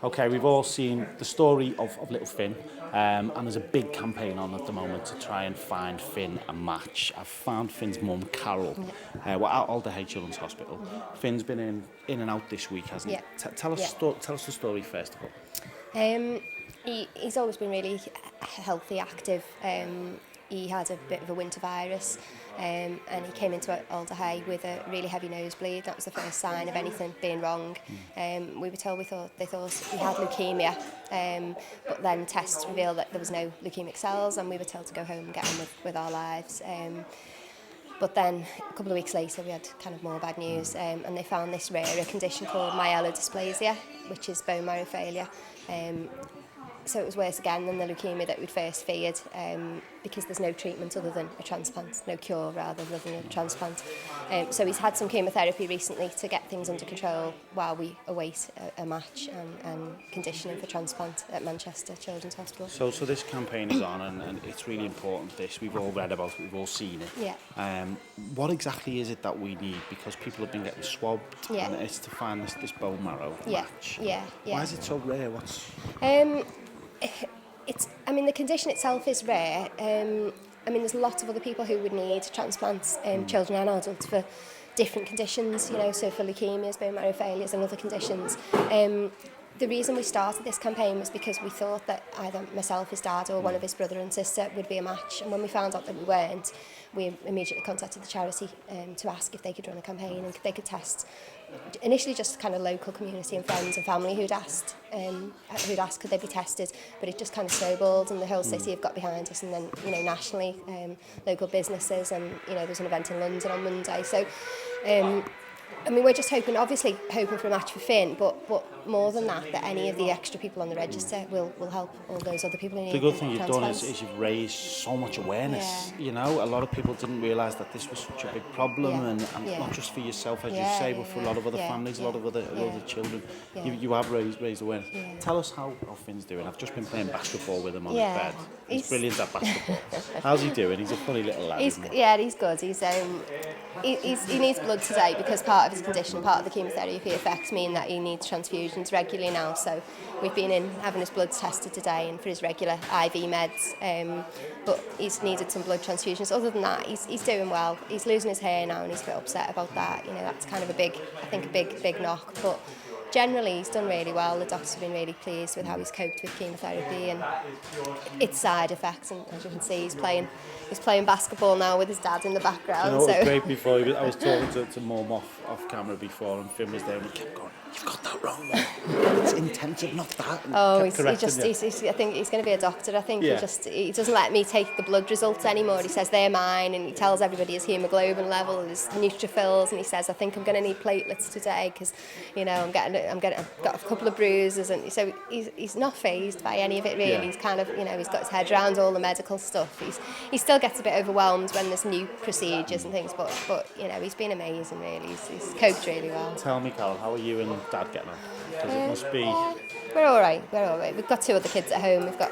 Okay, we've all seen the story of little Finn, and there's a big campaign on at the moment to try and find Finn a match. I've found Finn's mum, Carole. We're at Alder Children's Hospital. Finn's been in and out this week, hasn't he? Tell us the story first of all. He's always been really healthy, active. He had a bit of a winter virus, and he came into Alder High with a really heavy nosebleed. That was the first sign of anything being wrong. We were told they thought he had leukemia, but then tests revealed that there was no leukemic cells, and we were told to go home and get on with our lives. But then a couple of weeks later we had kind of more bad news, and they found this rarer condition called myelodysplastic, which is bone marrow failure. So it was worse again than the leukemia that we'd first feared, because there's no treatment other than a transplant, no cure rather than a transplant. So he's had some chemotherapy recently to get things under control while we await a match and conditioning for transplant at Manchester Children's Hospital. So this campaign is on, and it's really important. We've all read about it, we've all seen it. Yeah. What exactly is it that we need? Because people have been getting swabbed, and it's to find this bone marrow match. Yeah. Why is it so rare? The condition itself is rare. There's lots of other people who would need transplants, children and adults, for different conditions, so for leukemias, bone marrow failures and other conditions. The reason we started this campaign was because we thought that either myself, his dad, or one of his brother and sister would be a match. And when we found out that we weren't, we immediately contacted the charity to ask if they could run a campaign and they could test. Initially just kind of local community and friends and family who'd asked could they be tested, but it just kind of snowballed, and the whole city have got behind us, and then nationally, local businesses, and there's an event in London on Monday. So we're just hoping for a match for Finn, but more than that any of the extra people on the register will help all those other people who need. The good thing you've done is you've raised so much awareness. A lot of people didn't realise that this was such a big problem, and not just for yourself, as you say, but for a lot of other families, a lot of other children. You have raised awareness. Tell us how Finn's doing. I've just been playing basketball with him on his bed. He's brilliant at basketball. How's he doing? He's a funny little lad. He's good. He needs blood today because part of his condition, part of the chemotherapy effects mean that he needs transfusions regularly now. So we've been in having his blood tested today and for his regular IV meds. But he's needed some blood transfusions. Other than that, he's doing well. He's losing his hair now, and he's a bit upset about that. That's kind of a big knock. But generally, he's done really well. The doctors have been really pleased with how he's coped with chemotherapy and its side effects. And as you can see, he's playing basketball now with his dad in the background. It was great before. I was talking to Mum off camera before, and Finn was there, and we kept going, "You've got that wrong, Mum. It's intensive, not that." I think he's going to be a doctor. I think he doesn't let me take the blood results anymore. He says they're mine, and he tells everybody his hemoglobin level, his neutrophils, and he says, "I think I'm going to need platelets today because, I've got a couple of bruises," and so he's not fazed by any of it really. He's kind of, he's got his head around all the medical stuff. He still gets a bit overwhelmed when there's new procedures and things, but he's been amazing really. He's coped really well. Tell me, Carol, how are you and Dad getting on? Because it must be... We're all right. We've got two other kids at home. We've got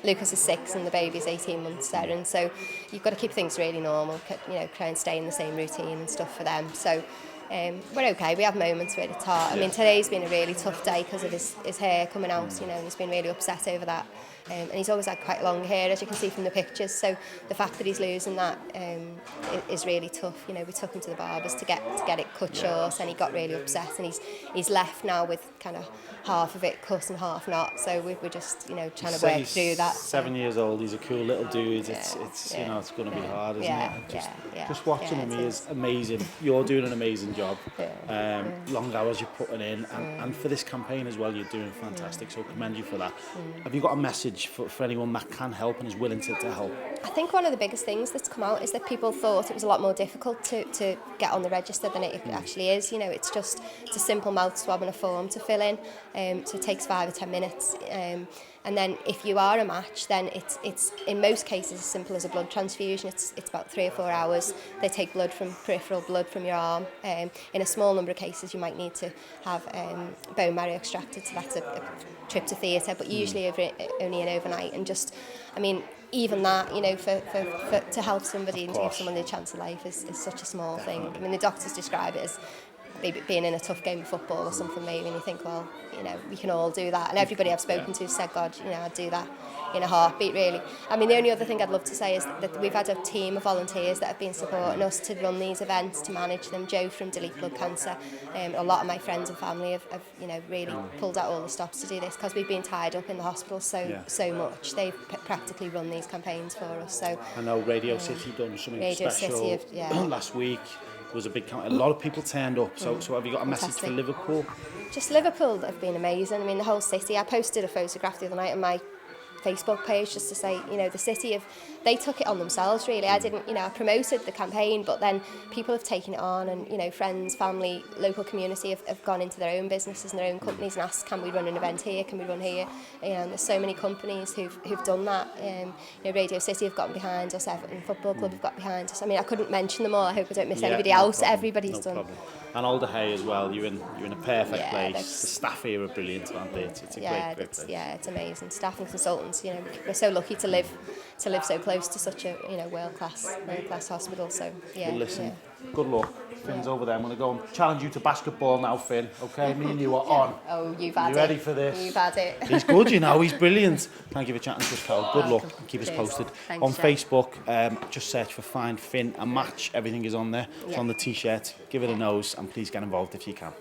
Lucas is 6 and the baby's 18 months, Darren. So you've got to keep things really normal. Try and stay in the same routine and stuff for them. So we're okay. We have moments where it's hard. Today's been a really tough day because of his hair coming out. And he's been really upset over that. And he's always had quite long hair, as you can see from the pictures. So the fact that he's losing that is really tough. We took him to the barbers to get it cut short, and he got really upset. And he's left now with kind of half of it cut and half not. So we're just trying to work through that. 7 years old. He's a cool little dude. It's going to be hard, isn't it? Just watching him, he is amazing. You're doing an amazing job. Long hours you're putting in, and for this campaign as well, you're doing fantastic. So commend you for that. Have you got a message for anyone that can help and is willing to help? I think one of the biggest things that's come out is that people thought it was a lot more difficult to get on the register than it actually is. It's a simple mouth swab and a form to fill in, so it takes 5 or 10 minutes. And then if you are a match, then it's in most cases as simple as a blood transfusion. It's about 3 or 4 hours. They take peripheral blood from your arm. In a small number of cases, you might need to have bone marrow extracted, so that's a trip to theatre, but usually only an overnight. And even that, for to help somebody and to give someone the chance of life is such a small thing. The doctors describe it as maybe being in a tough game of football or something maybe, and you think, well, you know, we can all do that. And everybody I've spoken to said, God, you know, I'd do that in a heartbeat, really. I mean, the only other thing I'd love to say is that we've had a team of volunteers that have been supporting us to run these events, to manage them. Joe from Delete Blood Cancer, a lot of my friends and family have you know, really pulled out all the stops to do this because we've been tied up in the hospital so much. They've practically run these campaigns for us. So I know Radio City done something Radio special City last week. Was a big a lot of people turned up. So have you got a message for Liverpool? Just Liverpool have been amazing. I mean, the whole city. I posted a photograph the other night on my Facebook page just to say, you know, the city they took it on themselves, really. I didn't, you know, I promoted the campaign, but then people have taken it on, and, you know, friends, family, local community have gone into their own businesses and their own companies and asked, can we run an event here, can we run here? You know, and there's so many companies who've done that. You know, Radio City have gotten behind us, Everton Football Club have got behind us. I mean, I couldn't mention them all. I hope I don't miss anybody else. Problem, Everybody's done. Problem. And Alder as well, you're in a perfect place. The staff here are brilliant, aren't they? It's a great place. Yeah, it's amazing. Staff and consultants, you know, we're so lucky to live so close to such a, you know, world class hospital. So yeah. Well, listen, good luck. Finn's over there. I'm going to go and challenge you to basketball now, Finn. Okay, me and you are on. Oh, you've had it. You ready for this? You've had it. He's good, you know. He's brilliant. Thank you for chatting to us, Carole. Good luck. Keep us posted. Thanks, on Jack. Facebook, just search for Find Finn a Match. Everything is on there. It's on the T-shirt. Give it a nose and please get involved if you can.